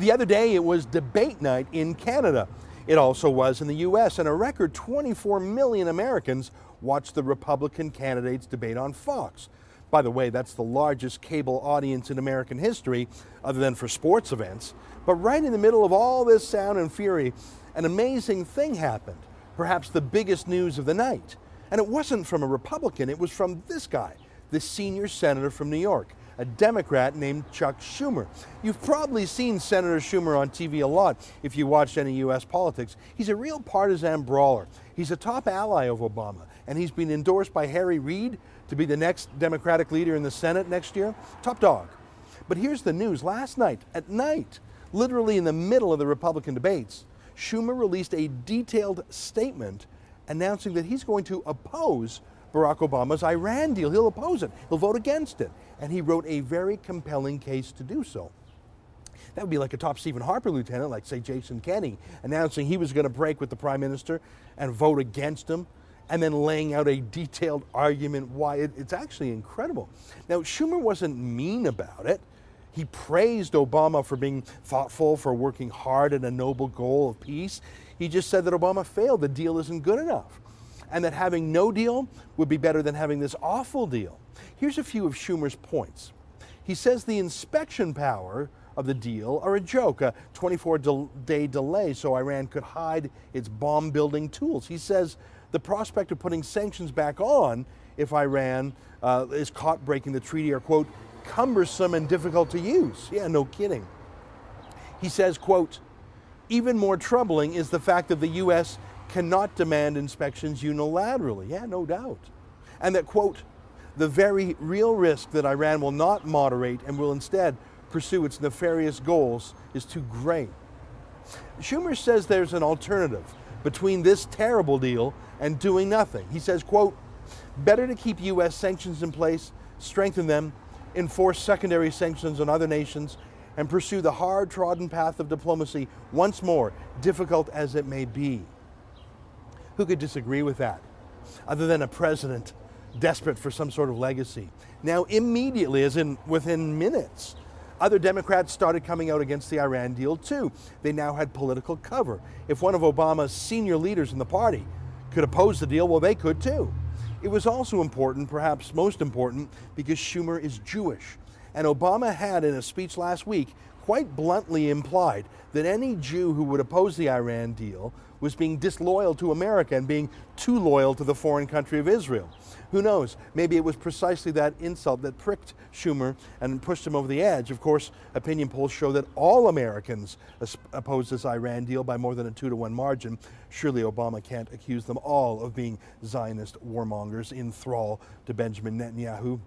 The other day, it was debate night in Canada. It also was in the U.S., and a record 24 million Americans watched the Republican candidates debate on Fox. By the way, that's the largest cable audience in American history, other than for sports events. But right in the middle of all this sound and fury, an amazing thing happened, perhaps the biggest news of the night. And it wasn't from a Republican, it was from this guy, the senior senator from New York, a Democrat named Chuck Schumer. You've probably seen Senator Schumer on TV a lot if you watched any U.S. politics. He's a real partisan brawler. He's a top ally of Obama, and he's been endorsed by Harry Reid to be the next Democratic leader in the Senate next year. Top dog. But here's the news. Last night, at night, literally in the middle of the Republican debates, Schumer released a detailed statement announcing that he's going to oppose Barack Obama's Iran deal. He'll oppose it. He'll vote against it. And he wrote a very compelling case to do so. That would be like a top Stephen Harper lieutenant, like, say, Jason Kenney, announcing he was going to break with the Prime Minister and vote against him, and then laying out a detailed argument why. It's actually incredible. Now, Schumer wasn't mean about it. He praised Obama for being thoughtful, for working hard at a noble goal of peace. He just said that Obama failed. The deal isn't good enough. And that having no deal would be better than having this awful deal. Here's a few of Schumer's points. He says the inspection power of the deal are a joke, a 24-day delay so Iran could hide its bomb-building tools. He says the prospect of putting sanctions back on if Iran is caught breaking the treaty are, quote, cumbersome and difficult to use. Yeah, no kidding. He says, quote, even more troubling is the fact that the U.S. cannot demand inspections unilaterally. Yeah, no doubt. And that, quote, the very real risk that Iran will not moderate and will instead pursue its nefarious goals is too great. Schumer says there's an alternative between this terrible deal and doing nothing. He says, quote, better to keep U.S. sanctions in place, strengthen them, enforce secondary sanctions on other nations, and pursue the hard-trodden path of diplomacy once more, difficult as it may be. Who could disagree with that, other than a president desperate for some sort of legacy? Now, immediately, as in within minutes, other Democrats started coming out against the Iran deal too. They now had political cover. If one of Obama's senior leaders in the party could oppose the deal, well, they could too. It was also important, perhaps most important, because Schumer is Jewish. And Obama had, in a speech last week, quite bluntly implied that any Jew who would oppose the Iran deal was being disloyal to America and being too loyal to the foreign country of Israel. Who knows? Maybe it was precisely that insult that pricked Schumer and pushed him over the edge. Of course, opinion polls show that all Americans oppose this Iran deal by more than a 2-to-1 margin. Surely Obama can't accuse them all of being Zionist warmongers in thrall to Benjamin Netanyahu.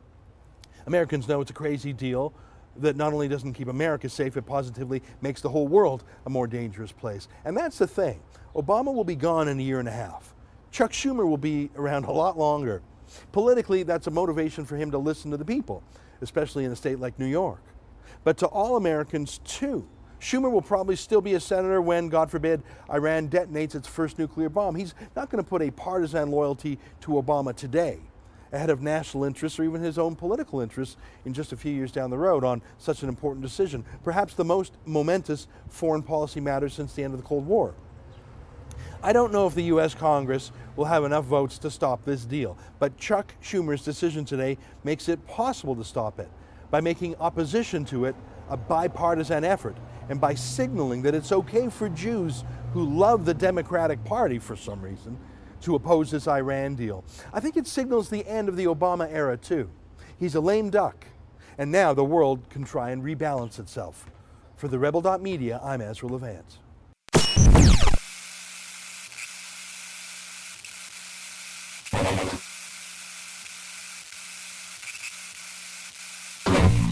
Americans know it's a crazy deal that not only doesn't keep America safe, it positively makes the whole world a more dangerous place. And that's the thing. Obama will be gone in a year and a half. Chuck Schumer will be around a lot longer. Politically, that's a motivation for him to listen to the people, especially in a state like New York. But to all Americans, too. Schumer will probably still be a senator when, God forbid, Iran detonates its first nuclear bomb. He's not going to put a partisan loyalty to Obama today ahead of national interests or even his own political interests in just a few years down the road on such an important decision, perhaps the most momentous foreign policy matter since the end of the Cold War. I don't know if the U.S. Congress will have enough votes to stop this deal, but Chuck Schumer's decision today makes it possible to stop it by making opposition to it a bipartisan effort and by signaling that it's okay for Jews who love the Democratic Party for some reason to oppose this Iran deal. I think it signals the end of the Obama era too. He's a lame duck, and now the world can try and rebalance itself. For TheRebel.media, I'm Ezra Levant.